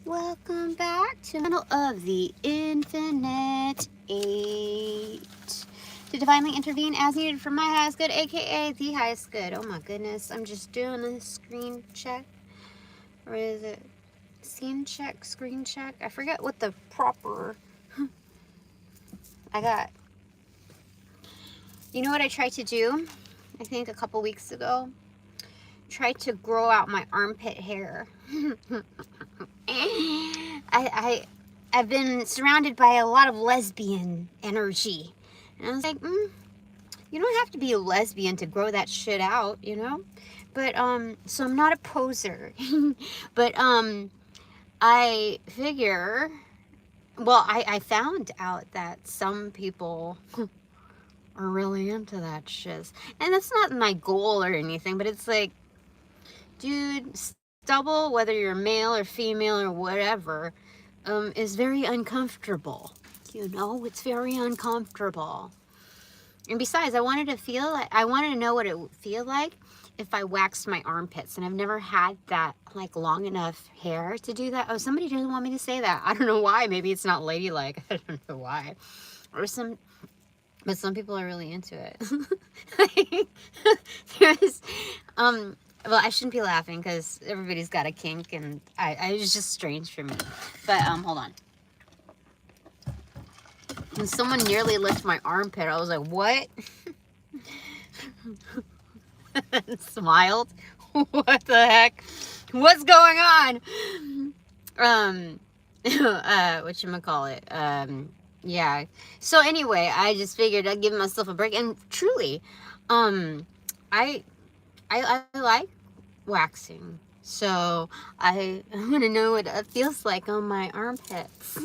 Welcome back to Middle of the Infinite 8. To divinely intervene as needed for my highest good, aka the highest good. Oh my goodness, I'm just doing a screen check. Or is it scene check, screen check? I forget what the proper... I got... You know what I tried to do? I think a couple weeks ago? Tried to grow out my armpit hair. I've been surrounded by a lot of lesbian energy. And I was like, you don't have to be a lesbian to grow that shit out, you know? But, so I'm not a poser. But, I figure, well, I found out that some people are really into that shit. And that's not my goal or anything, but it's like, dude, stubble, whether you're male or female or whatever, is very uncomfortable. You know, it's very uncomfortable. And besides, I wanted to know what it would feel like if I waxed my armpits. And I've never had that, like, long enough hair to do that. Oh, somebody doesn't want me to say that. I don't know why. Maybe it's not ladylike. I don't know why. But some people are really into it. There's, well, I shouldn't be laughing because everybody's got a kink, and it's just strange for me. But, hold on. When someone nearly licked my armpit, I was like, what? Smiled. What the heck? What's going on? Whatchamacallit? Yeah. So anyway, I just figured I'd give myself a break. And truly, I like waxing. So I want to know what it feels like on my armpits.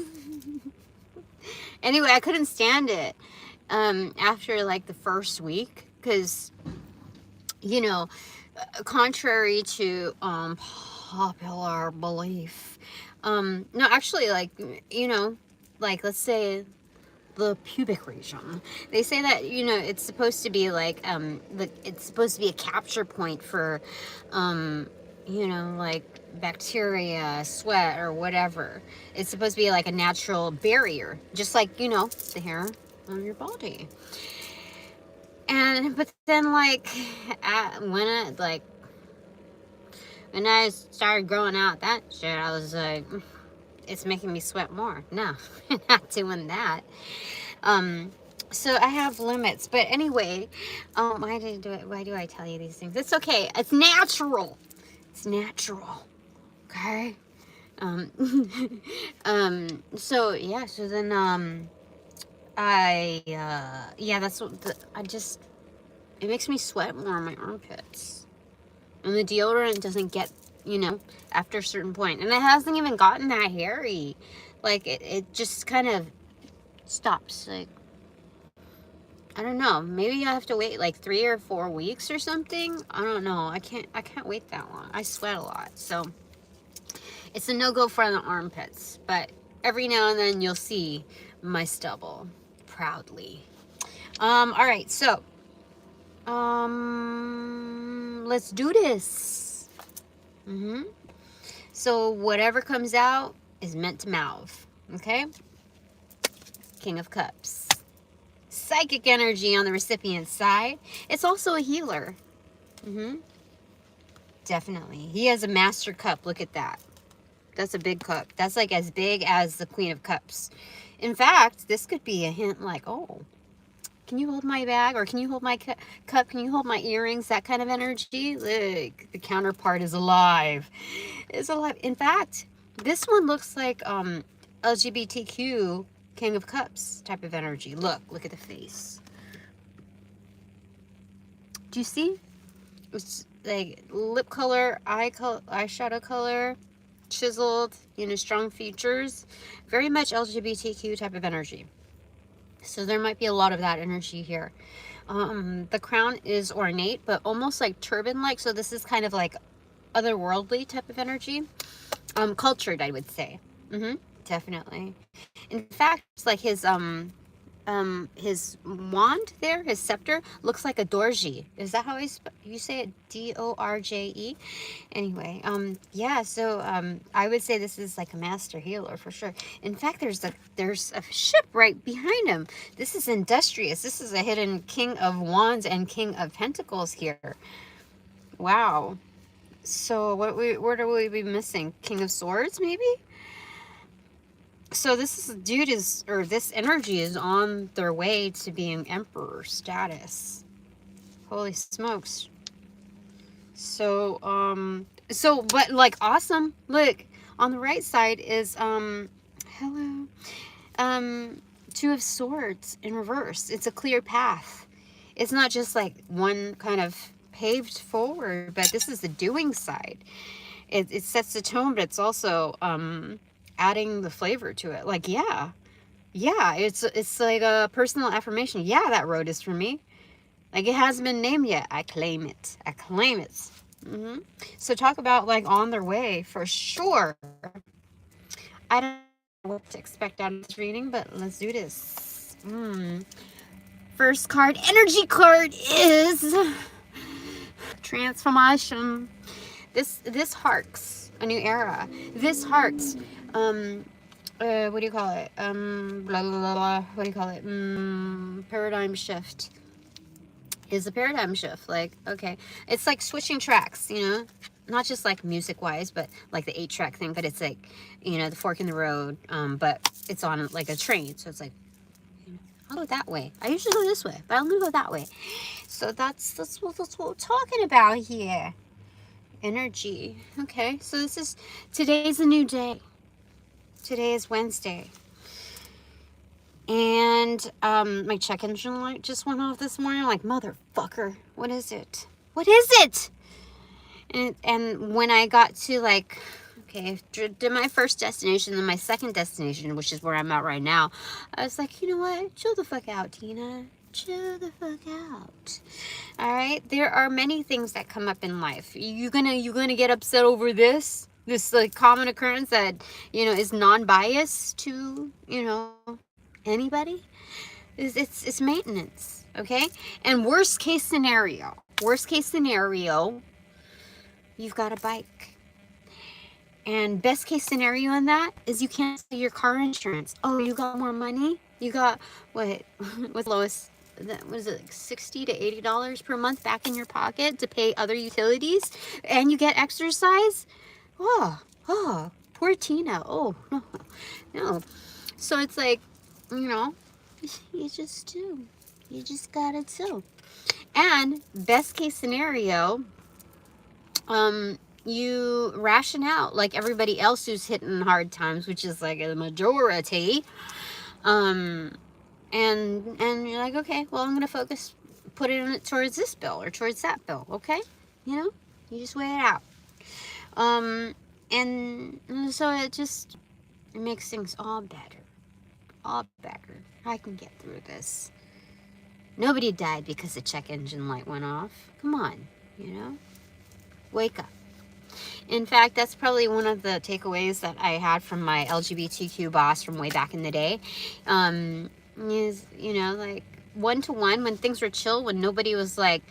Anyway, I couldn't stand it after like the first week because, you know, contrary to popular belief, no, actually, like, you know, like, let's say the pubic region, they say that, you know, it's supposed to be like it's supposed to be a capture point for you know, like bacteria, sweat, or whatever. It's supposed to be like a natural barrier, just like, you know, the hair on your body. And but then, like, when I started growing out that shit, I was like, it's making me sweat more. No, not doing that. So I have limits. But anyway, why do I tell you these things? It's okay. It's natural. It's natural. Okay? So yeah, so then, yeah, that's what, it makes me sweat more on my armpits. And the deodorant doesn't get, you know, after a certain point. And it hasn't even gotten that hairy. Like, it just kind of stops. Like, I don't know. Maybe I have to wait like 3 or 4 weeks or something. I don't know. I can't wait that long. I sweat a lot. So it's a no-go for the armpits. But every now and then you'll see my stubble proudly. All right. So, let's do this. So whatever comes out is meant to mouth. Okay? King of Cups. Psychic energy on the recipient's side. It's also a healer. Definitely. He has a Master Cup. Look at that. That's a big cup. That's like as big as the Queen of Cups. In fact, this could be a hint like, oh, can you hold my bag? Or can you hold my cup? Can you hold my earrings? That kind of energy. Look, the counterpart is alive. It's alive. In fact, this one looks like LGBTQ King of Cups type of energy. Look at the face. Do you see? It's like lip color, eyeshadow color, chiseled, you know, strong features. Very much LGBTQ type of energy. So there might be a lot of that energy here. The crown is ornate, but almost like turban-like. So this is kind of like otherworldly type of energy. Cultured, I would say. Definitely. In fact, it's like his his wand there, his scepter, looks like a dorje. Is that how you say it? Dorje? Anyway, yeah, so I would say this is like a master healer for sure. In fact, there's a ship right behind him. This is industrious. This is a hidden King of Wands and King of Pentacles here. Wow. So what are we be missing? King of Swords, maybe? So this energy is on their way to being emperor status. Holy smokes. So, but like awesome. Look, on the right side is, hello. Two of Swords in reverse. It's a clear path. It's not just like one kind of paved forward, but this is the doing side. It sets the tone, but it's also, adding the flavor to it. Like, yeah, it's like a personal affirmation. Yeah, that road is for me. Like, it hasn't been named yet. I claim it. I claim it. So talk about like on their way for sure. I don't know what to expect out of this reading, but let's do this. First card, energy card, is transformation. This harks a new era. This harks what do you call it? Blah, blah, blah, blah. What do you call it? Paradigm shift. Is a paradigm shift. Like, okay, it's like switching tracks, you know, not just like music wise, but like the 8-track thing, but it's like, you know, the fork in the road, but it's on like a train. So it's like, I'll go that way. I usually go this way, but I'm gonna go that way. So that's what we're talking about here. Energy. Okay, so today's a new day. Today is Wednesday. And my check engine light just went off this morning. I'm like, motherfucker, what is it? What is it? And when I got to like, okay, did my first destination, then my second destination, which is where I'm at right now, I was like, you know what? Chill the fuck out, Tina. Chill the fuck out. All right. There are many things that come up in life. You gonna get upset over this like common occurrence that, you know, is non-biased to, you know, anybody. It's maintenance. Okay. And worst case scenario, you've got a bike. And best case scenario in that is you cancel your car insurance. Oh, you got more money? You got what with Lois? What is it, like $60 to $80 per month back in your pocket to pay other utilities, and you get exercise. Oh, poor Tina. Oh no. So it's like, you know, you just gotta do. And best case scenario, you ration out like everybody else who's hitting hard times, which is like a majority. And you're like, okay, well, I'm gonna put it in towards this bill or towards that bill, okay? You know, you just weigh it out. And so it makes things all better. I can get through this. Nobody died because the check engine light went off. Come on, you know, wake up. In fact, that's probably one of the takeaways that I had from my LGBTQ boss from way back in the day. Is, you know, like one-to-one, when things were chill, when nobody was like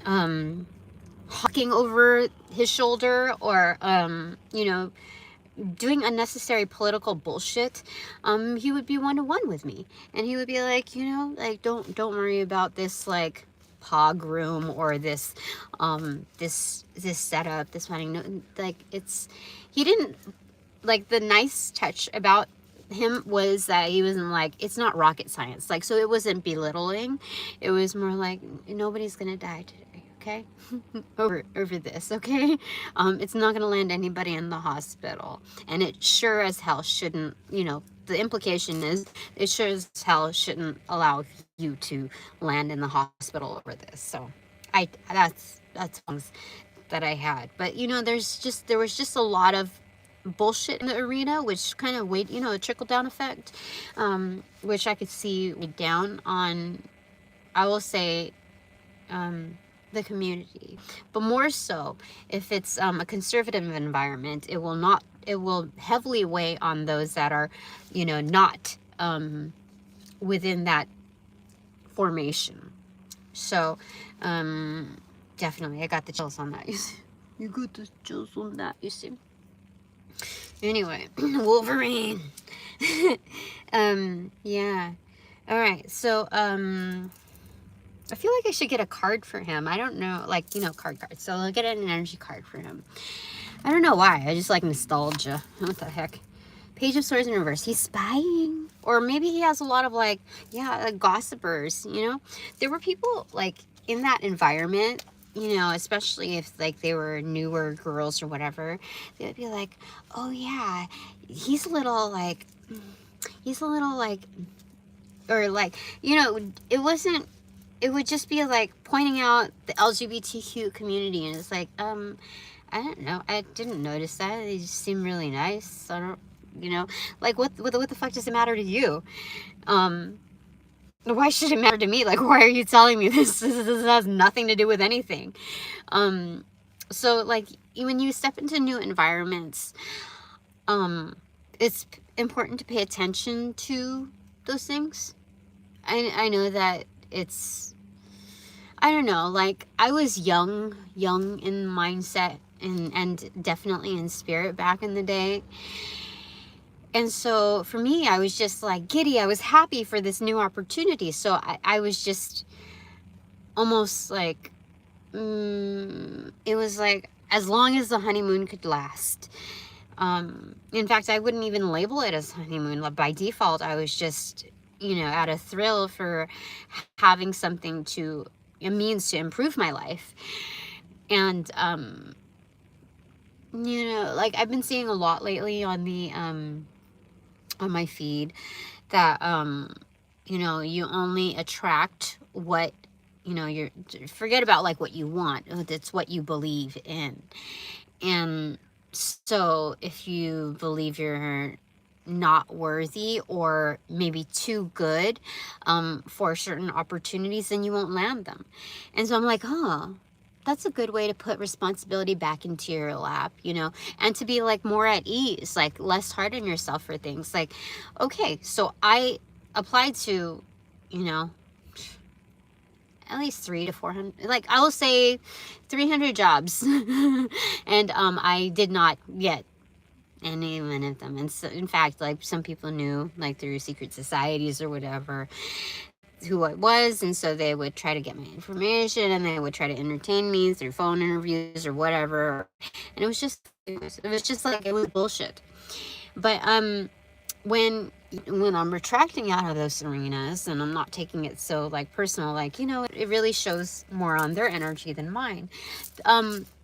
hawking over his shoulder or you know, doing unnecessary political bullshit, he would be one-to-one with me, and he would be like, you know, like don't worry about this like pog room or this this setup, this wedding. No, like he didn't, like, the nice touch about him was that he wasn't like, it's not rocket science, like, so it wasn't belittling. It was more like, nobody's gonna die today, okay? over this, okay? It's not gonna land anybody in the hospital, and it sure as hell shouldn't, you know, the implication is it sure as hell shouldn't allow you to land in the hospital over this. So that's things that I had. But, you know, there was just a lot of bullshit in the arena, which kind of weighed, you know, a trickle down effect, which I could see weighed down on, I will say, the community. But more so, if it's a conservative environment, it will heavily weigh on those that are, you know, not within that formation. So, definitely, I got the chills on that. You see? You got the chills on that, you see? Anyway, Wolverine. Yeah. All right. So, I feel like I should get a card for him. I don't know, like, you know, cards. So I'll get an energy card for him. I don't know why. I just like nostalgia. What the heck? Page of Swords in reverse. He's spying. Or maybe he has a lot of, like, yeah, like gossipers, you know? There were people, like, in that environment, you know, especially if, like, they were newer girls or whatever. They would be like, oh, yeah, he's a little, like, or, like, you know, it would just be, like, pointing out the LGBTQ community. And it's like, I don't know. I didn't notice that. They just seem really nice. I don't, you know, like, what the fuck does it matter to you? Why should it matter to me? Like, why are you telling me this? This has nothing to do with anything. So, like, when you step into new environments, it's important to pay attention to those things. I know that it's, I don't know, like, I was young in mindset and definitely in spirit back in the day. And so for me, I was just like giddy. I was happy for this new opportunity. So I was just almost like, it was like as long as the honeymoon could last. In fact, I wouldn't even label it as honeymoon. By default, I was just, you know, at a thrill for having something to, a means to improve my life. And, you know, like, I've been seeing a lot lately on the, on my feed that, you know, you only attract what, you know, you're, forget about, like, what you want. It's what you believe in. And so if you believe you're not worthy or maybe too good for certain opportunities, then you won't land them. And so I'm like, oh, that's a good way to put responsibility back into your lap, you know, and to be, like, more at ease, like, less hard on yourself for things. Like, okay, so I applied to, you know, at least 300 to 400, like, I will say 300 jobs. And I did not get any one of them. And so, in fact, like, some people knew, like, through secret societies or whatever, who I was, and so they would try to get my information, and they would try to entertain me through phone interviews or whatever. And it was just like, it was bullshit. But when I'm retracting out of those arenas, and I'm not taking it so, like, personal, like, you know, it really shows more on their energy than mine.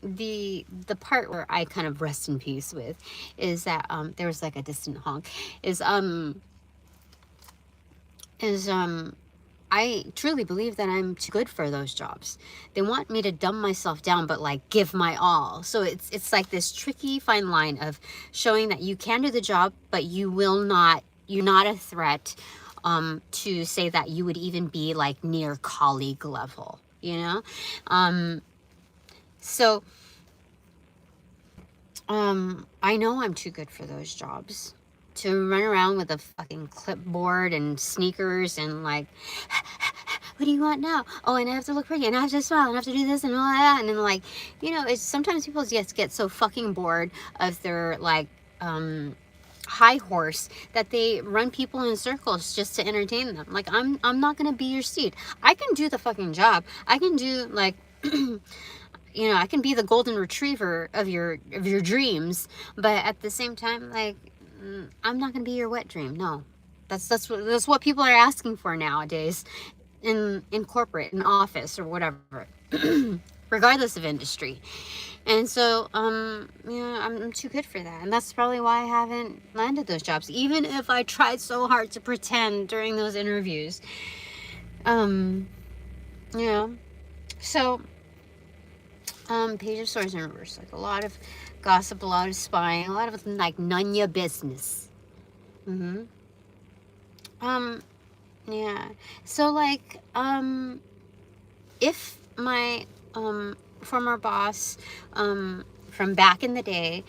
The part where I kind of rest in peace with is that there was, like, a distant honk, is I truly believe that I'm too good for those jobs. They want me to dumb myself down, but, like, give my all. So it's like this tricky fine line of showing that you can do the job, but you're not a threat to say that you would even be, like, near colleague level, you know? So I know I'm too good for those jobs. To run around with a fucking clipboard and sneakers and, like, what do you want now? Oh, and I have to look pretty, and I have to smile, and I have to do this and all that. And then, like, you know, it's sometimes people just get so fucking bored of their, like, high horse that they run people in circles just to entertain them. Like, I'm not gonna be your steed. I can do the fucking job. I can do, like, you know, I can be the golden retriever of your dreams, but at the same time, like, I'm not gonna be your wet dream. No, that's what people are asking for nowadays, in corporate, in office, or whatever, regardless of industry. And so, you know, I'm too good for that, and that's probably why I haven't landed those jobs, even if I tried so hard to pretend during those interviews. You know, so. Page of Swords in reverse, like, a lot of gossip, a lot of spying, a lot of, like, none your business. Yeah. So, like, if my former boss from back in the day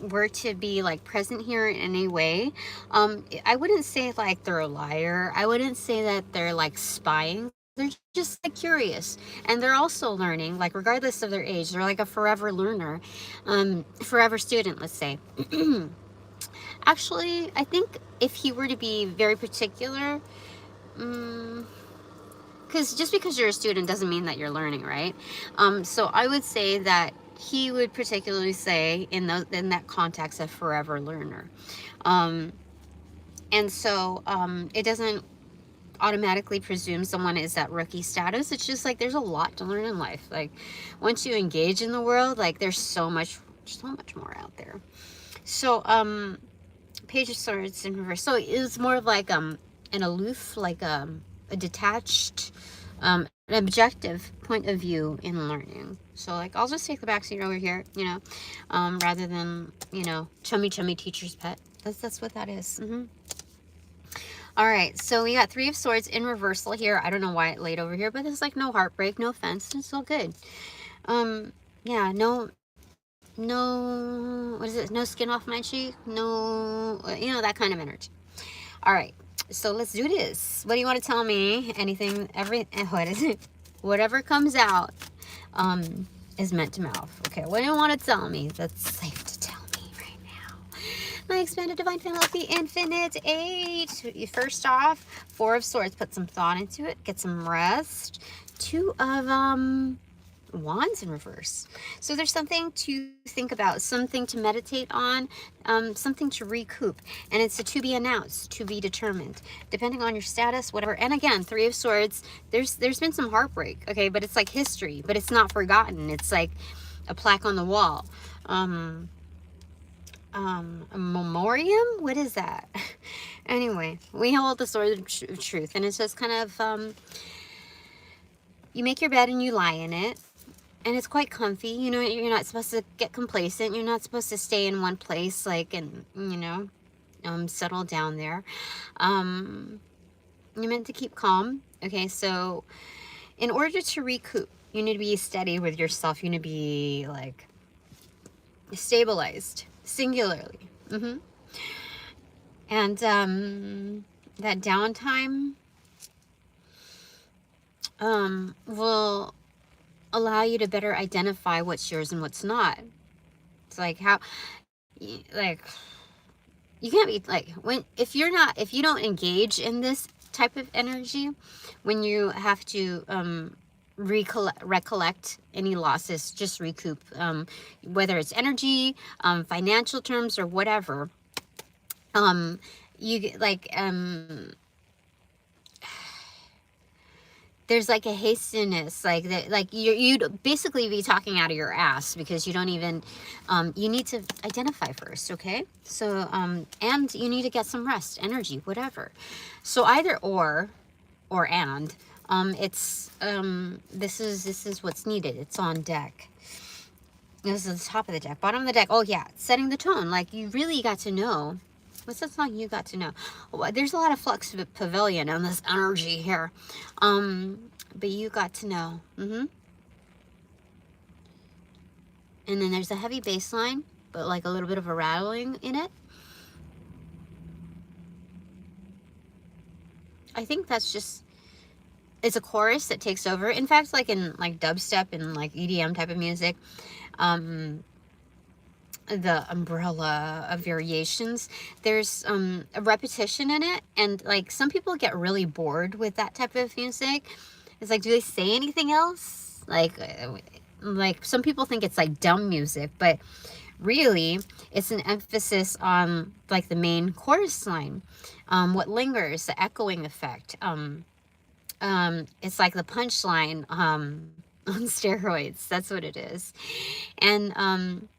were to be like present here in any way, I wouldn't say like they're a liar. I wouldn't say that they're like spying. They're just like curious, and they're also learning, like regardless of their age. They're like a forever learner, forever student, let's say. Actually, I think if he were to be very particular, because just because you're a student doesn't mean that you're learning, right? So I would say that he would particularly say in that context a forever learner. And so it doesn't automatically presume someone is at rookie status. It's just like there's a lot to learn in life. Like once you engage in the world, like there's so much more out there. So Page of Swords in reverse. So it's more of like an aloof, like a detached, an objective point of view in learning. So like I'll just take the backseat over here, you know, rather than, you know, chummy teacher's pet. That's what that is. All right, so we got Three of Swords in reversal here. I don't know why it laid over here, but there's like no heartbreak, no offense. It's all good. Yeah, no, what is it? No skin off my cheek. No, you know, that kind of energy. All right, so let's do this. What do you want to tell me? Anything, what is it? Whatever comes out is meant to mouth. Okay, what do you want to tell me that's safe to tell me right now? My expanded divine family, infinite 8. First off, 4 of Swords. Put some thought into it. Get some rest. 2 of Wands in reverse. So there's something to think about, something to meditate on, something to recoup, and it's a to be announced, to be determined, depending on your status, whatever. And again, 3 of Swords, there's been some heartbreak, okay, but it's like history, but it's not forgotten. It's like a plaque on the wall. A memoriam? What is that? Anyway, we hold the sword of truth, and it's just kind of you make your bed and you lie in it. And it's quite comfy. You know, you're not supposed to get complacent. You're not supposed to stay in one place, like, and, you know, settle down there. You're meant to keep calm. Okay, so in order to recoup, you need to be steady with yourself. You need to be, like, stabilized, singularly. And that downtime will allow you to better identify what's yours and what's not. It's like how, like, you can't be like, if you don't engage in this type of energy, when you have to recollect any losses, just recoup, whether it's energy, financial terms, or whatever, you get like there's like a hastiness, like that, like you'd basically be talking out of your ass because you don't even, you need to identify first, okay? So, and you need to get some rest, energy, whatever. So either or and, it's, this is what's needed. It's on deck. This is the top of the deck, bottom of the deck. Oh yeah, setting the tone. Like you really got to know. What's that song? You got to know. Well, there's a lot of flux pavilion on this energy here. But you got to know. And then there's a heavy bass line, but like a little bit of a rattling in it. I think that's just, it's a chorus that takes over. In fact, like in like dubstep and like EDM type of music, the umbrella of variations, there's a repetition in it, and like some people get really bored with that type of music. It's like, do they say anything else? Like some people think it's like dumb music, but really it's an emphasis on like the main chorus line, what lingers, the echoing effect. It's like the punchline on steroids. That's what it is. And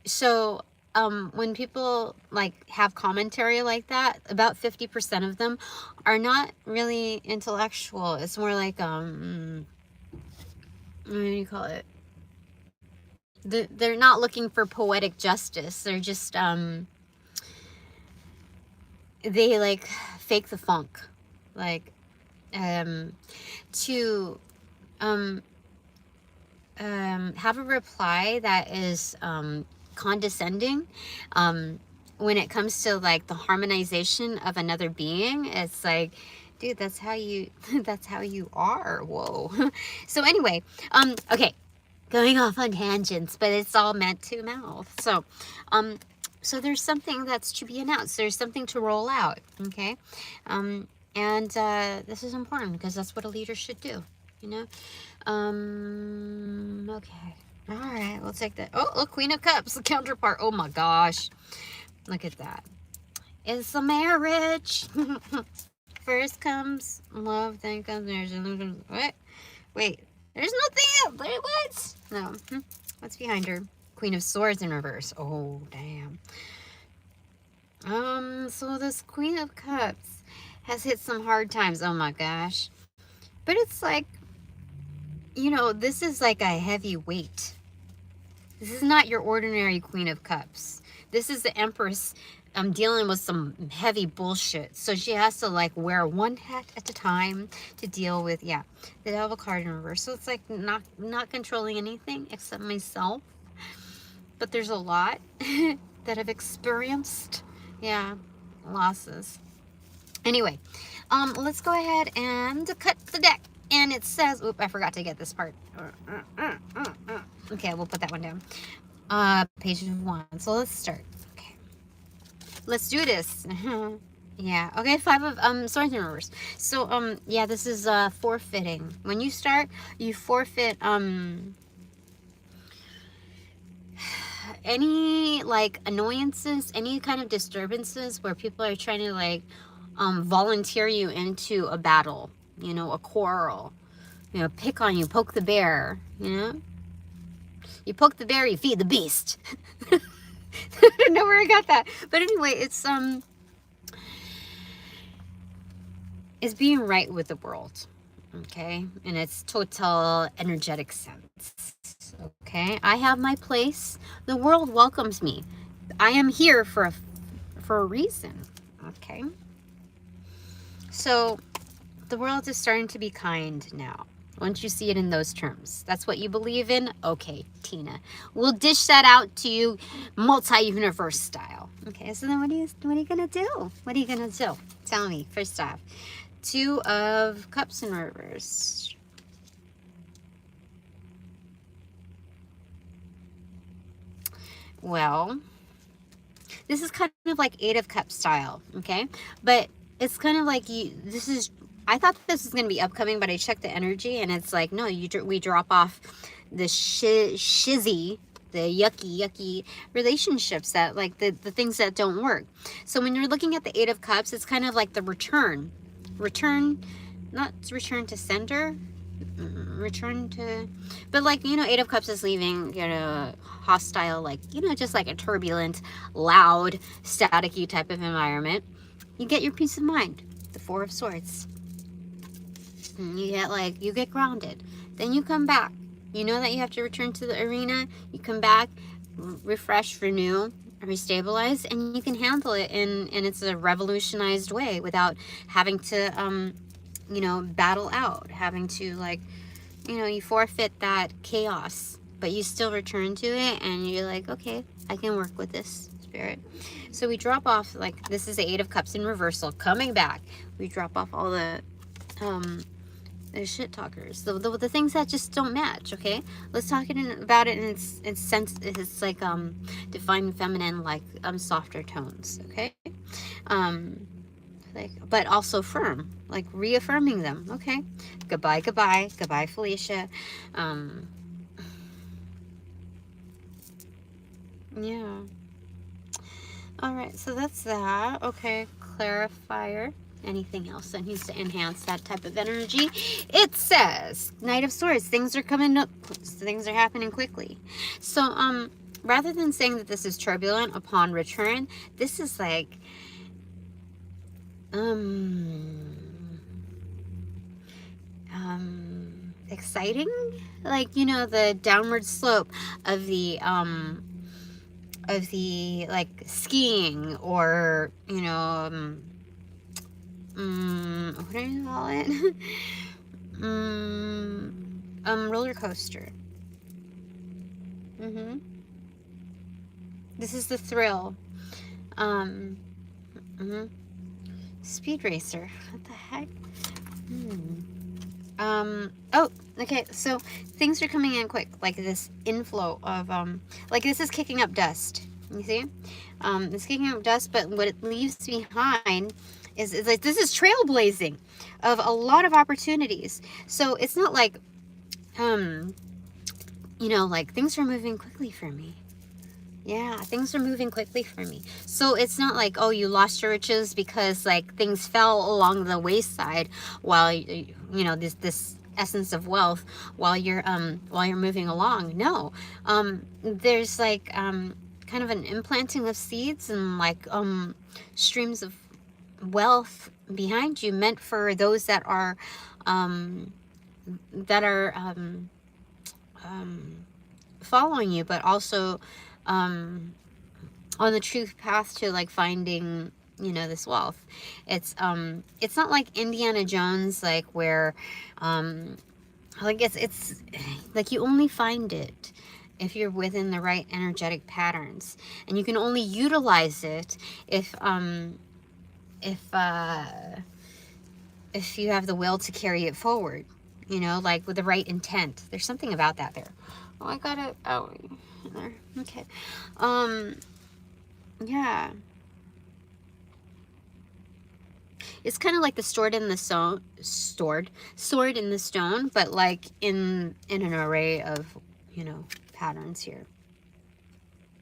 so when people like have commentary like that, about 50% of them are not really intellectual. It's more like what do you call it? They're not looking for poetic justice. They're just they like fake the funk, like to have a reply that is condescending. When it comes to like the harmonization of another being, it's like, dude, that's how you that's how you are. Whoa. So anyway, okay, going off on tangents, but it's all meant to mouth. So so there's something that's to be announced, there's something to roll out. Okay. And this is important because that's what a leader should do, you know. Okay. All right, we'll take that. Oh, look, Queen of Cups, the counterpart. Oh my gosh. Look at that. It's a marriage. First comes love, then comes marriage. What? Wait, there's nothing else. Wait, what? No. What's behind her? Queen of Swords in reverse. Oh, damn. So this Queen of Cups has hit some hard times. Oh my gosh. But it's like, you know, this is like a heavy weight. This is not your ordinary Queen of Cups. This is the Empress dealing with some heavy bullshit. So she has to like wear one hat at a time to deal with, yeah, the Devil card in reverse. So it's like not controlling anything except myself. But there's a lot that I've experienced. Yeah, losses. Anyway, let's go ahead and cut the deck. And it says, oop, I forgot to get this part. Okay, we'll put that one down. Page 1. So let's start. Okay. Let's do this. Yeah. Okay, 5 of swords in reverse. So yeah, this is forfeiting. When you start, you forfeit any like annoyances, any kind of disturbances where people are trying to like volunteer you into a battle, you know, a quarrel, you know, pick on you, poke the bear, you know. You poke the bear, you feed the beast. I don't know where I got that. But anyway, it's being right with the world. Okay? In its total energetic sense. Okay? I have my place. The world welcomes me. I am here for a reason. Okay? So the world is starting to be kind now. Once you see it in those terms, that's what you believe in. Okay, Tina, we'll dish that out to you, multi-universe style. Okay, so then what are you gonna do? What are you gonna do? Tell me. First off, 2 of Cups in reverse. Well, this is kind of like 8 of Cups style. Okay, but it's kind of like this is. I thought this was going to be upcoming, but I checked the energy and it's like, no, we drop off the shizzy, the yucky relationships that like the things that don't work. So when you're looking at the 8 of Cups, it's kind of like the return, not return to sender, return to, but like, you know, 8 of Cups is leaving, you know, hostile, like, you know, just like a turbulent, loud, staticky type of environment. You get your peace of mind. The 4 of Swords. You get grounded. Then you come back. You know that you have to return to the arena. You come back, refresh, renew, restabilize, and you can handle it in it's a revolutionized way without having to you know, battle out, having to like, you know, you forfeit that chaos, but you still return to it and you're like, okay, I can work with this spirit. So we drop off, like, this is the 8 of Cups in reversal coming back. We drop off all the shit talkers, the things that just don't match. Okay, let's talk about it in its sense. It's like divine feminine, like softer tones. Okay, like, but also firm, like reaffirming them. Okay, goodbye Felicia. Yeah. All right, so that's that. Okay, clarifier. Anything else that needs to enhance that type of energy? It says Knight of Swords. Things are coming up. Things are happening quickly. So rather than saying that this is turbulent upon return, this is like exciting. Like, you know, the downward slope of the like skiing, or, you know, what do you call it? Roller coaster. Mm-hmm. This is the thrill. Mm-hmm. Speed racer. What the heck? Oh, okay, so things are coming in quick, like this inflow of, like this is kicking up dust, you see? It's kicking up dust, but what it leaves behind is like, this is trailblazing of a lot of opportunities. So it's not like, you know, like things are moving quickly for me. Yeah, things are moving quickly for me. So it's not like, oh, you lost your riches because like things fell along the wayside while you know this essence of wealth while you're moving along. No, there's like kind of an implanting of seeds and like streams of wealth behind you, meant for those that are um, that are following you, but also on the truth path to like finding, you know, this wealth. It's not like Indiana Jones, like where like it's like you only find it if you're within the right energetic patterns, and you can only utilize it if if you have the will to carry it forward, you know, like with the right intent. There's something about that there. Oh, I got it. Oh, there. Okay. Yeah. It's kind of like the sword in the stone, but like in an array of, you know, patterns here.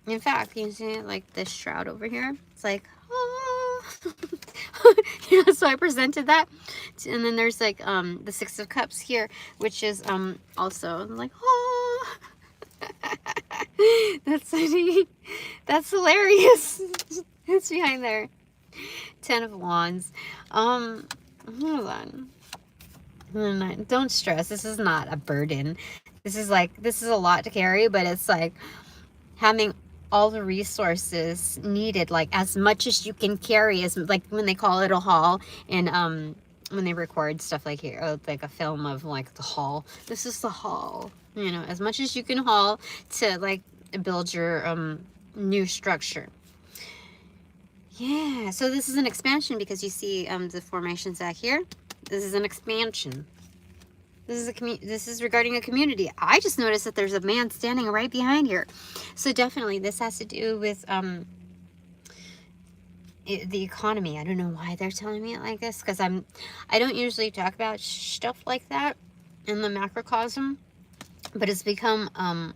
In fact, you see like this shroud over here. It's like, oh. Yeah, so I presented that, and then there's like the Six of Cups here, which is also like, oh. That's funny. That's hilarious. It's behind there. 10 of Wands. Hold on. Don't stress. This is not a burden. This is a lot to carry, but it's like having all the resources needed, like as much as you can carry, as like when they call it a haul, and when they record stuff like here, like a film of like the haul. This is the haul. You know, as much as you can haul to like build your new structure. Yeah, so this is an expansion because you see the formations back here. This is an expansion. This is regarding a community. I just noticed that there's a man standing right behind here. So definitely this has to do with the economy. I don't know why they're telling me it like this, because I don't usually talk about stuff like that in the macrocosm, but it's become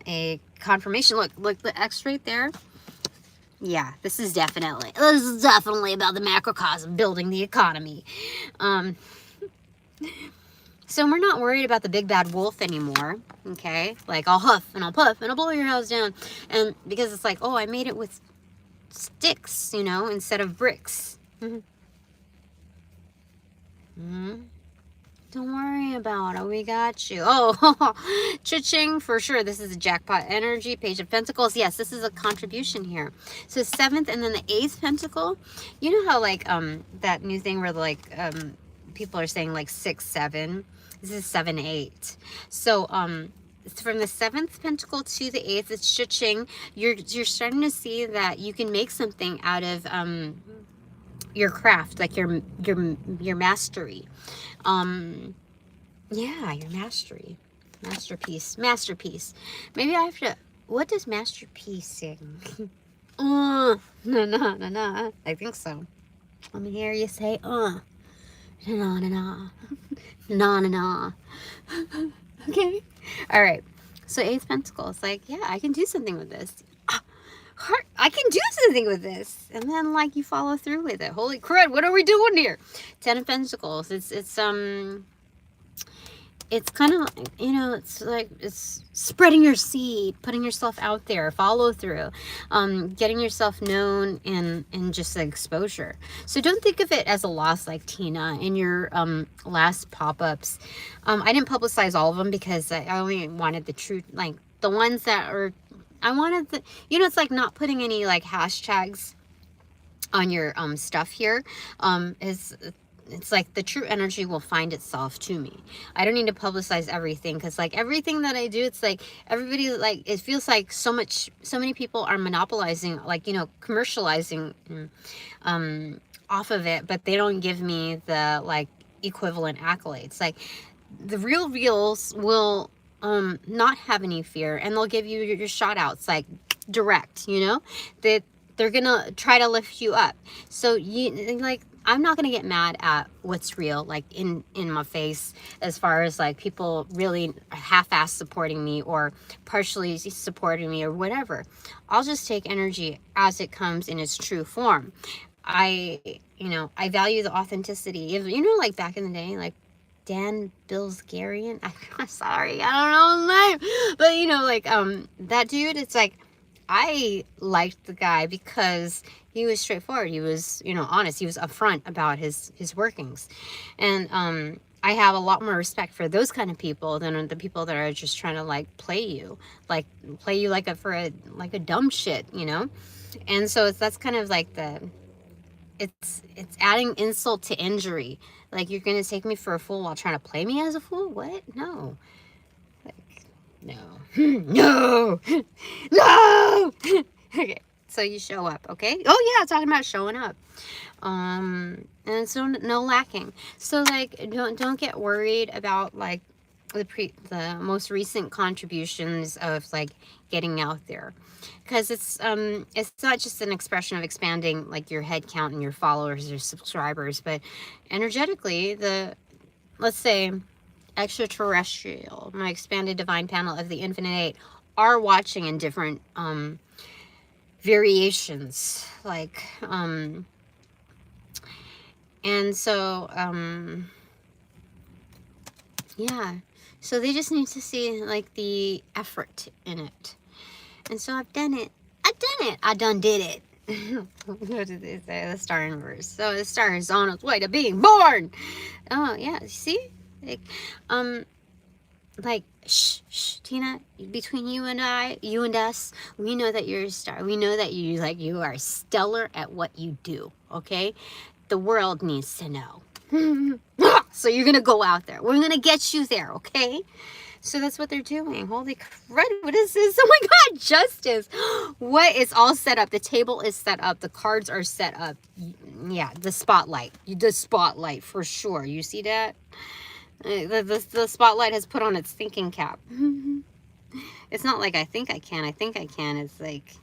a confirmation. Look the X right there. Yeah, this is definitely about the macrocosm building the economy. So we're not worried about the big bad wolf anymore, okay? Like, I'll huff and I'll puff and I'll blow your house down. And because it's like, oh, I made it with sticks, you know, instead of bricks. Don't worry about it. We got you. Oh, cha-ching, for sure. This is a jackpot energy. Page of Pentacles. Yes, this is a contribution here. So 7th and then the 8th Pentacle. You know how like that new thing where like people are saying like 6, 7. This is 7, 8. So from the 7th Pentacle to the 8th, it's cha-ching. You're starting to see that you can make something out of your craft, like your mastery. Yeah, your mastery. Masterpiece. Maybe I have to, what does masterpiece sing? No. I think so. Let me hear you say, no. Okay. All right. So 8th Pentacle. It's like, yeah, I can do something with this. I can do something with this. And then like you follow through with it. Holy crud, what are we doing here? 10 of Pentacles. It's kind of, you know, it's like it's spreading your seed, putting yourself out there, follow through, getting yourself known, and just like exposure. So don't think of it as a loss, like Tina in your last pop-ups. I didn't publicize all of them because I only wanted the truth, like the ones that are, I wanted the, you know, it's like not putting any like hashtags on your stuff here is it's like the true energy will find itself to me. I don't need to publicize everything, because like everything that I do, it's like everybody, like it feels like so many people are monopolizing, like, you know, commercializing off of it, but they don't give me the like equivalent accolades. Like the real reals will not have any fear, and they'll give you your shout outs like direct, you know, that they're gonna try to lift you up. So you like, I'm not gonna get mad at what's real, like in my face, as far as like people really half-ass supporting me or partially supporting me or whatever. I'll just take energy as it comes in its true form. You know, I value the authenticity. You know, like back in the day, like Dan Bilzerian. I'm sorry, I don't know his name, but you know, like that dude. It's like I liked the guy because he was straightforward. He was, you know, honest. He was upfront about his workings, and I have a lot more respect for those kind of people than the people that are just trying to like play you like a dumb shit, you know. And so that's kind of like it's adding insult to injury. Like, you're gonna take me for a fool while trying to play me as a fool? What? No. Like, no. No. No. Okay, so you show up, okay? Oh yeah, talking about showing up. And so no lacking. So like, don't get worried about like the most recent contributions of like getting out there, because it's not just an expression of expanding like your head count and your followers or subscribers, but energetically, let's say extraterrestrial, my expanded divine panel of the Infinite Eight, are watching in different variations, like and so yeah, so they just need to see like the effort in it. And so I've done it. I done did it. What did they say? The star inverse. So the star is on its way to being born. Oh yeah, see? Like shh, Tina, between you and us, we know that you're a star. We know that you are stellar at what you do, okay? The world needs to know. So you're gonna go out there. We're gonna get you there, okay? So that's what they're doing. Holy crud, what is this? Oh my God, justice. What is all set up? The table is set up. The cards are set up. Yeah, the spotlight. The spotlight for sure. You see that? The spotlight has put on its thinking cap. It's not like I think I can. It's like,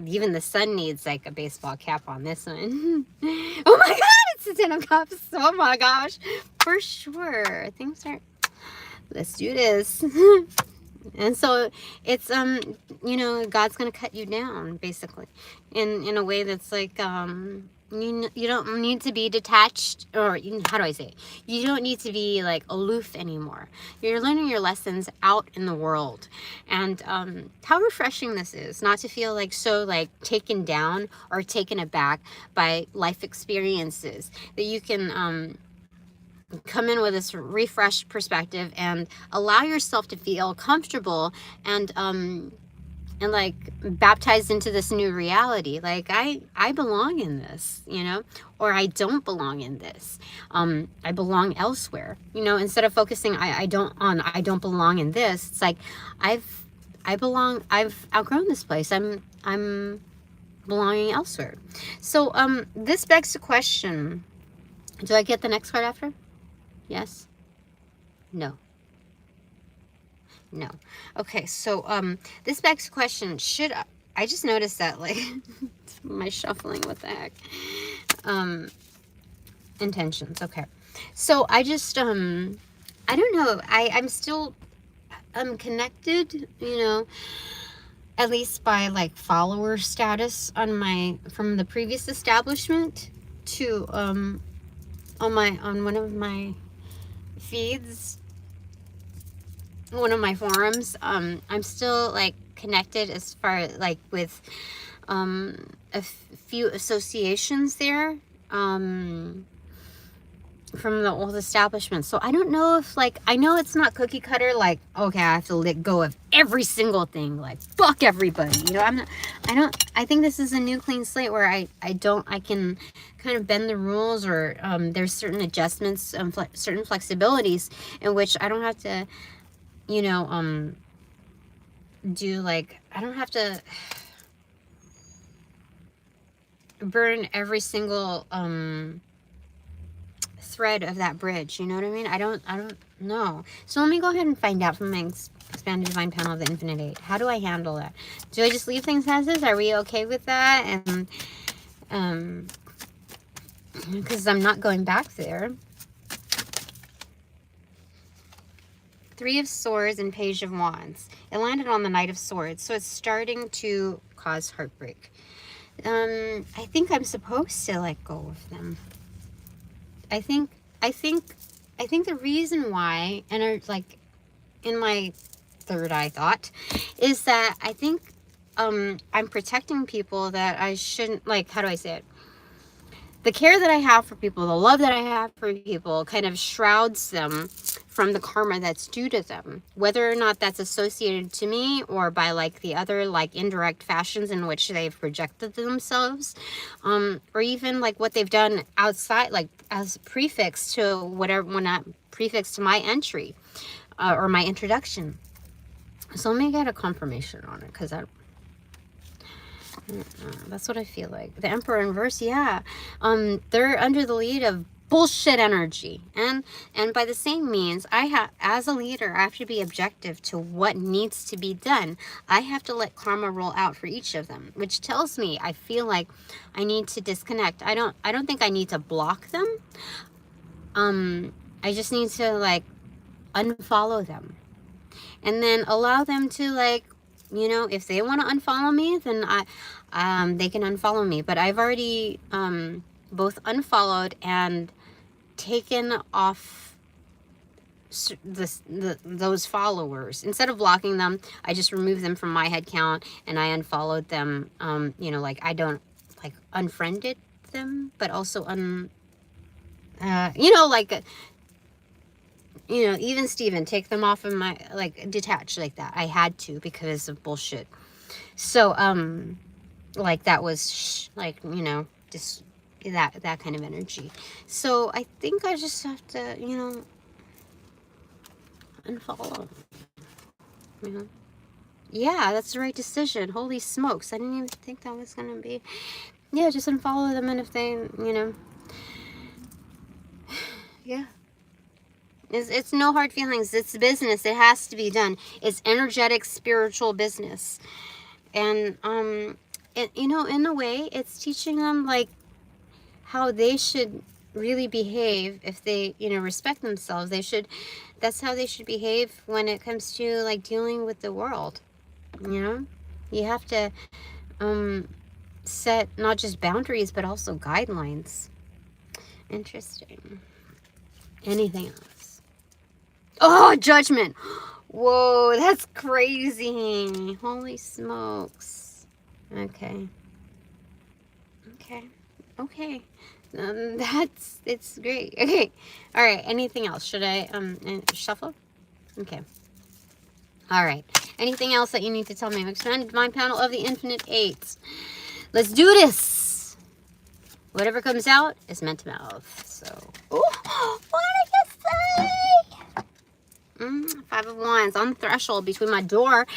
even the sun needs like a baseball cap on this one. Oh my God, it's the Ten of Cups. Oh my gosh, for sure. Things are, let's do this. And so it's you know, God's gonna cut you down basically in a way that's like you don't need to be detached, or how do I say it? You don't need to be like aloof anymore. You're learning your lessons out in the world, and how refreshing this is, not to feel like so like taken down or taken aback by life experiences, that you can come in with this refreshed perspective and allow yourself to feel comfortable and like baptized into this new reality. Like I belong in this, you know, or I don't belong in this. I belong elsewhere, you know, instead of focusing I don't belong in this. It's like I've outgrown this place. I'm belonging elsewhere. So this begs the question, do I get the next card after? Yes? No. No. Okay, so this begs the question, should I just noticed that, like, my shuffling, what the heck? Intentions, okay. So I just, I don't know, I'm still, connected, you know, at least by, like, follower status on from the previous establishment to, on one of my feeds, one of my forums. I'm still like connected as far like with a few associations there, from the old establishment. So I don't know if, like, I know it's not cookie cutter, like, okay, I have to let go of every single thing, like, fuck everybody, you know. I think this is a new clean slate where I can kind of bend the rules, or there's certain adjustments, certain flexibilities in which I don't have to, you know, do, like, I don't have to burn every single thread of that bridge, you know what I mean? I don't know. So let me go ahead and find out from my expanded divine panel of the Infinite Eight. How do I handle that? Do I just leave things as is? Are we okay with that? And because I'm not going back there. Three of Swords and Page of Wands. It landed on the Knight of Swords, so it's starting to cause heartbreak. I think I'm supposed to let go of them. I think the reason why, and like in my third eye thought, is that I think I'm protecting people that I shouldn't, like, how do I say it? The care that I have for people, the love that I have for people kind of shrouds them from the karma that's due to them, whether or not that's associated to me or by, like, the other, like, indirect fashions in which they've projected themselves, or even, like, what they've done outside, like, as prefix to whatever, when I prefix to my entry, or my introduction. So let me get a confirmation on it, because that's what I feel like. The Emperor in reverse, yeah. They're under the lead of bullshit energy, and by the same means, as a leader, I have to be objective to what needs to be done. I have to let karma roll out for each of them, which tells me I feel like I need to disconnect. I don't think I need to block them. I just need to, like, unfollow them, and then allow them to, like, you know, if they want to unfollow me, then they can unfollow me. But I've already both unfollowed and taken off those followers. Instead of blocking them, I just removed them from my head count, and I unfollowed them. You know, like, I don't, like, unfriended them, but also you know, like, you know, even Steven, take them off of my, like, detached like that. I had to because of bullshit. So, like, that was, like, you know, just that kind of energy. So I think I just have to, you know, unfollow. You know? Yeah, that's the right decision. Holy smokes. I didn't even think that was going to be. Yeah, just unfollow them, and if they, you know. Yeah. It's no hard feelings. It's business. It has to be done. It's energetic, spiritual business. And, you know, in a way, it's teaching them, like, how they should really behave if they, you know, respect themselves. That's how they should behave when it comes to, like, dealing with the world, you know? You have to set not just boundaries, but also guidelines. Interesting. Anything else? Oh, Judgment. Whoa, that's crazy. Holy smokes. Okay. It's great. Okay. All right. Anything else? Should I shuffle? Okay. All right. Anything else that you need to tell me? I'm expanded divine panel of the Infinite Eight. Let's do this. Whatever comes out is meant to mouth. So, ooh, what did you say? 5 of Wands on the threshold between my door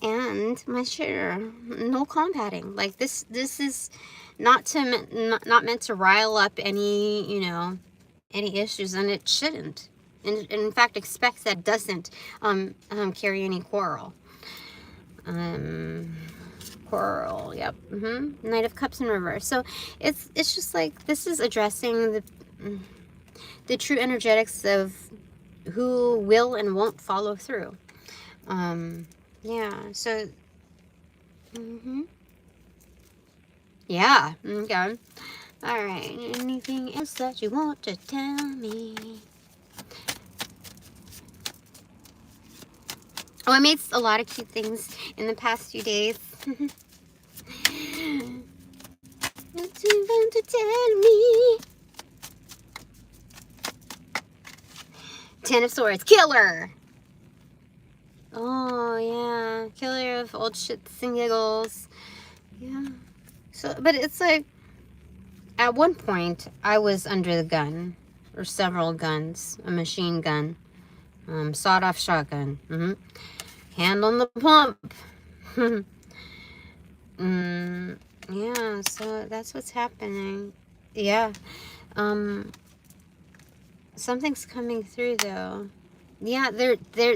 and my chair. No combating. Like, this is not meant to rile up any, you know, any issues, and it shouldn't. And in fact, expect that doesn't carry any quarrel. Quarrel, yep. Knight of Cups in reverse. So it's just like, this is addressing the true energetics of who will and won't follow through. Yeah. So. Yeah. Okay. All right. Anything else that you want to tell me? Oh, I made a lot of cute things in the past few days. What do you want to tell me? Ten of Swords. Killer. Oh, yeah. Killer of old shits and giggles. Yeah. So, but it's like, at one point, I was under the gun. Or several guns. A machine gun. Sawed-off shotgun. Hand on the pump. Yeah, so that's what's happening. Yeah. Something's coming through, though. Yeah,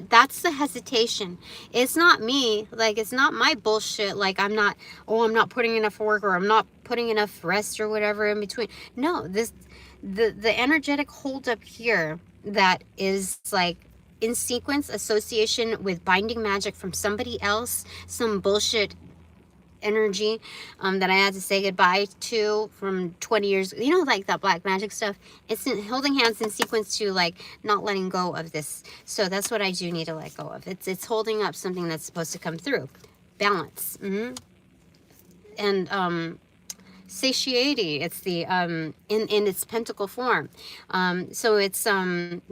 that's the hesitation. It's not me. Like, it's not my bullshit. Like, I'm not putting enough work, or I'm not putting enough rest or whatever in between. No, the energetic hold up here that is like in sequence association with binding magic from somebody else, some bullshit energy that I had to say goodbye to from 20 years, you know, like that black magic stuff. It's holding hands in sequence to like not letting go of this. So that's what I do need to let go of. It's holding up something that's supposed to come through. Balance. And satiety. It's the in its pentacle form. So it's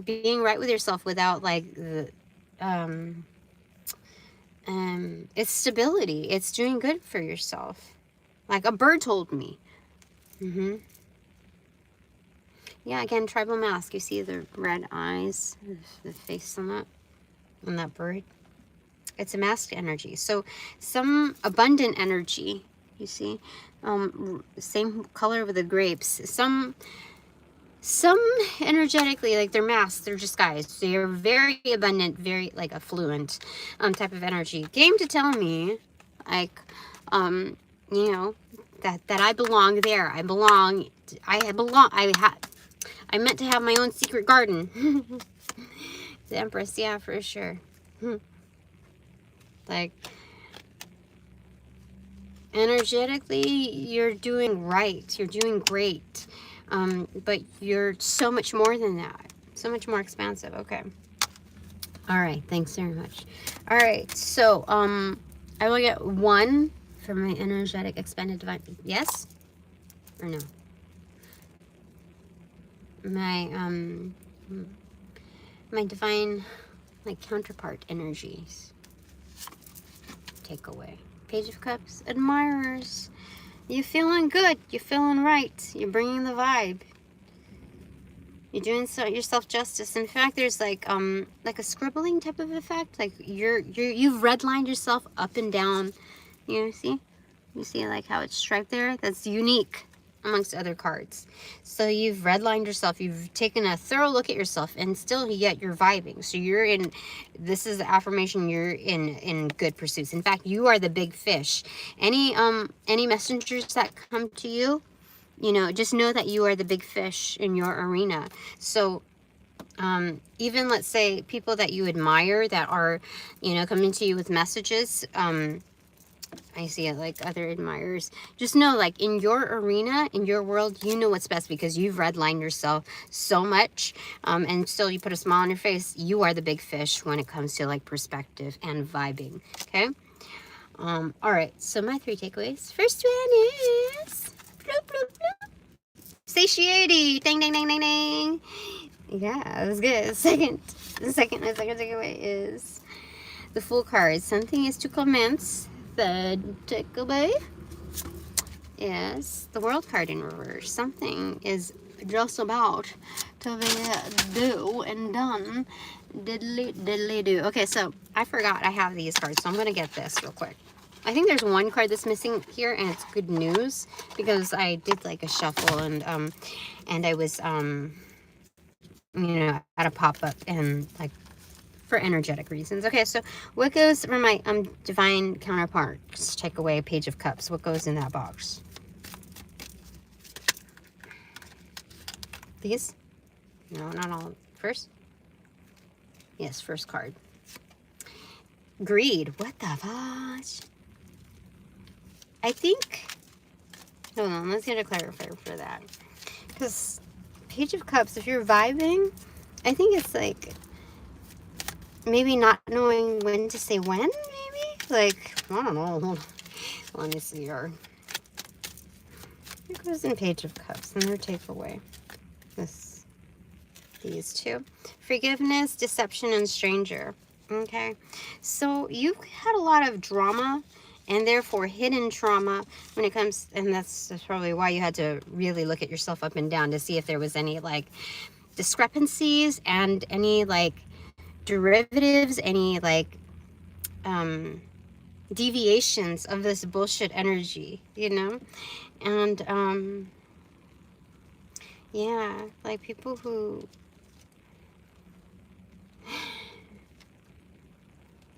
being right with yourself without like the it's stability. It's doing good for yourself. Like a bird told me. Yeah, again, tribal mask. You see the red eyes, the face on that bird. It's a masked energy. So some abundant energy, you see. Same color with the grapes. Some energetically, like they're masks, they're disguised. They're very abundant, very like affluent type of energy. Came to tell me, like, you know, that I belong there. I meant to have my own secret garden. The Empress, yeah, for sure. Like, energetically, you're doing right. You're doing great. But you're so much more than that. So much more expansive. Okay. All right. Thanks very much. All right. So, I will get 1 for my energetic expanded divine. Yes? Or no? My divine, like, counterpart energies. Take away. Page of Cups. Admirers. You're feeling good. You're feeling right. You're bringing the vibe. You're doing yourself justice. In fact, there's like a scribbling type of effect. Like you've redlined yourself up and down. You see like how it's striped there. That's unique amongst other cards. So you've redlined yourself. You've taken a thorough look at yourself, and still yet you're vibing. So you're in. This is the affirmation. You're in good pursuits. In fact, you are the big fish. Any messengers that come to you, you know, just know that you are the big fish in your arena. So even let's say people that you admire that are, you know, coming to you with messages, I see it like other admirers. Just know, like, in your arena, in your world, you know what's best because you've redlined yourself so much, and still you put a smile on your face. You are the big fish when it comes to like perspective and vibing. Okay. All right. So my 3 takeaways. First one is bloop, bloop, bloop. Satiety. Ding, ding, ding, ding, ding. Yeah, that was good. My second takeaway is the Fool card. Something is to commence. The takeaway is the World card in reverse. Something is just about to be do and done. Diddly do. Okay, so I forgot I have these cards, so I'm gonna get this real quick. I think there's one card that's missing here, and it's good news because I did like a shuffle, and I was you know, at a pop-up and like for energetic reasons. Okay, so what goes for my divine counterparts? Take away Page of Cups. What goes in that box? These? No, not all. First? Yes, first card. Greed. What the fudge? I think... Hold on, let's get a clarifier for that. Because Page of Cups, if you're vibing, I think it's like... maybe not knowing when to say when, maybe? Like, I don't know. Hold on. Let me see here. It goes in Page of Cups and their takeaway. This. these two. Forgiveness, deception, and stranger. Okay, so you had a lot of drama and therefore hidden trauma when it comes, and that's probably why you had to really look at yourself up and down to see if there was any like discrepancies and any like derivatives, any like deviations of this bullshit energy, you know? And yeah, like people who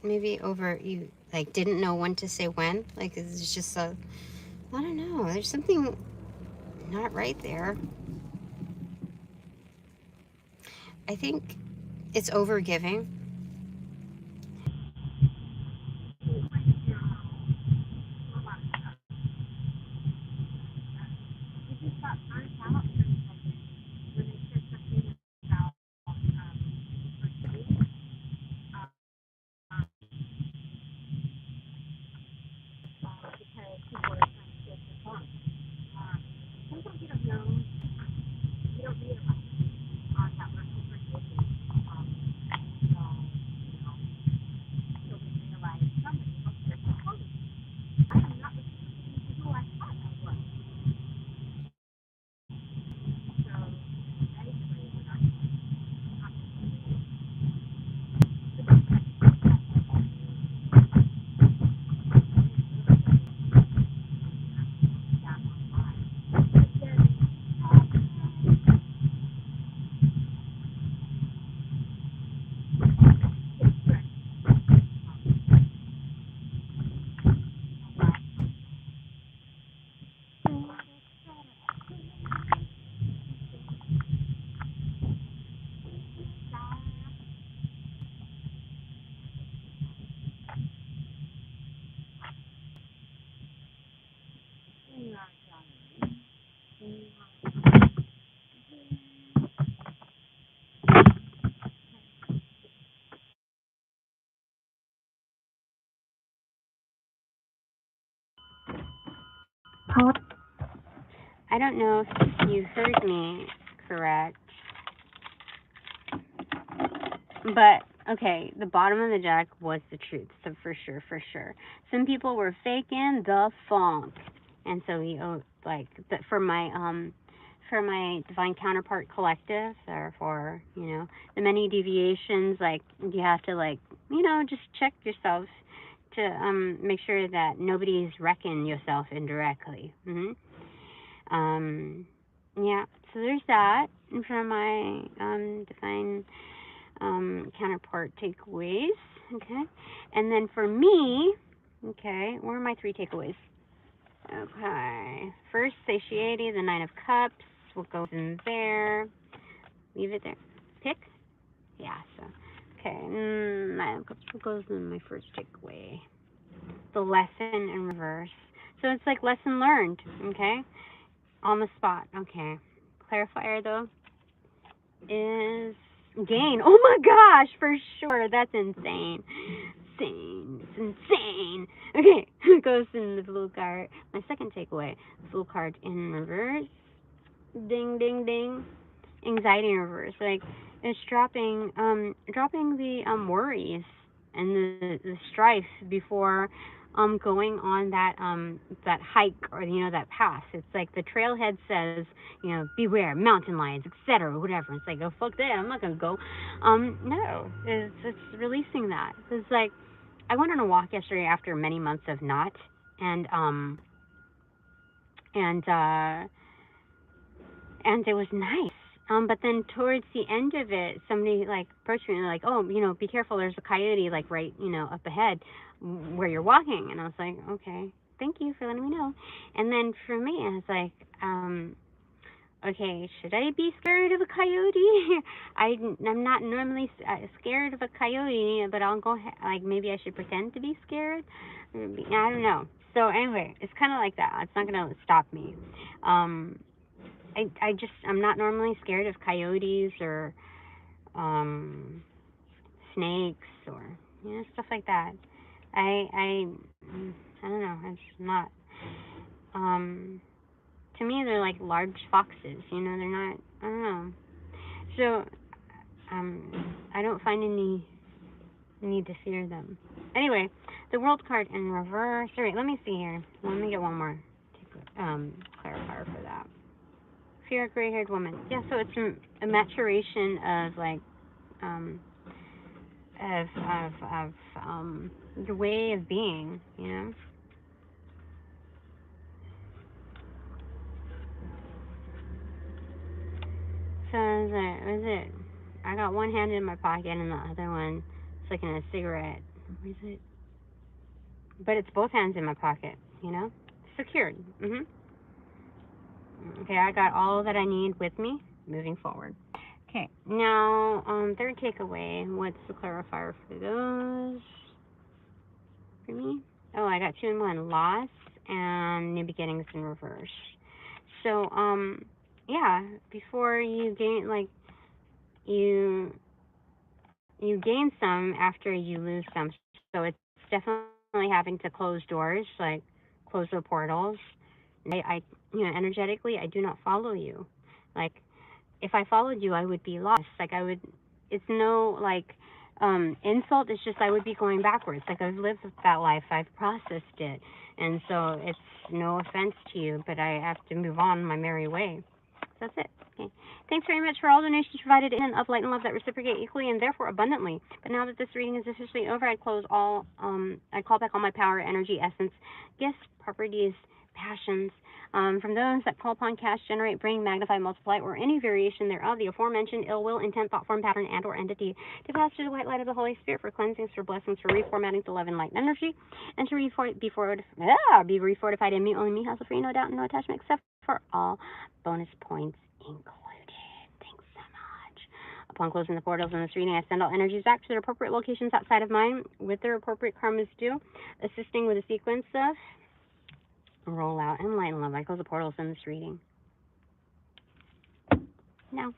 maybe over you like didn't know when to say when, like it's just a, I don't know, there's something not right there. I think it's over giving. I don't know if you heard me correct, but okay, the bottom of the deck was the truth, so for sure, for sure. Some people were faking the funk, and so we like for my divine counterpart collective, or for the many deviations, like you have to like just check yourself to make sure that nobody's wrecking yourself indirectly. Yeah, so there's that for my divine counterpart takeaways. Okay, and then for me, okay, where are my 3 takeaways? Okay, first, satiety, the 9 of Cups. We'll go in there. Leave it there. Pick? Yeah, so, okay, 9 of Cups goes in my first takeaway. The lesson in reverse. So it's like lesson learned, okay? On the spot, okay. Clarifier, though, is gain. Oh my gosh, for sure. That's insane. Insane. It's insane. Okay, it goes in the Fool card. My second takeaway, Fool card in reverse. Ding, ding, ding. Anxiety in reverse. Like, it's dropping the worries and the strife before going on that hike, or that path. It's like the trailhead says, beware mountain lions, etc., whatever. It's like, oh fuck that, I'm not gonna go. No, it's releasing that. It's like, I went on a walk yesterday after many months of not, and and uh and it was nice. But then towards the end of it, somebody like approached me and like, oh, be careful. There's a coyote like right, up ahead where you're walking. And I was like, okay, thank you for letting me know. And then for me, I was like, okay, should I be scared of a coyote? I'm not normally scared of a coyote, but I'll go like maybe I should pretend to be scared. I don't know. So anyway, it's kind of like that. It's not gonna stop me. I'm not normally scared of coyotes or um, snakes or stuff like that. I don't know. It's not. To me, they're like large foxes. They're not. I don't know. So I don't find any need to fear them. Anyway, the World card in reverse. All right, let me see here. Let me get one more clarifier for that. Fear a gray-haired woman. Yeah, so it's a maturation of like your way of being, you know. So is it? I got one hand in my pocket and the other one flicking a cigarette. Where is it? But it's both hands in my pocket, you know? Secured. Okay, I got all that I need with me moving forward. Okay, now, third takeaway. What's the clarifier for those? For me? Oh, I got 2 in 1. Loss and new beginnings in reverse. So, yeah, before you gain, like, you gain some after you lose some. So it's definitely having to close doors, like close the portals. I energetically, I do not follow you. Like, if I followed you, I would be lost. Like, I would, it's no, like, insult. It's just I would be going backwards. Like, I've lived that life. I've processed it. And so it's no offense to you, but I have to move on my merry way. So that's it. Okay. Thanks very much for all donations provided in of light and love that reciprocate equally and therefore abundantly. But now that this reading is officially over, I close all, I call back all my power, energy, essence, gifts, properties, passions, from those that call upon, cast, generate, bring, magnify, multiply, or any variation thereof, the aforementioned ill will, intent, thought form, pattern, and or entity, to pass through the white light of the Holy Spirit for cleansings, for blessings, for reformatting to love and light and energy, and to be refortified in me, only me, hassle free, no doubt, and no attachment, except for all bonus points included. Thanks so much. Upon closing the portals in this reading, I send all energies back to their appropriate locations outside of mine with their appropriate karmas due, assisting with a sequence of roll out and light and love. I close the portals in this reading. Now.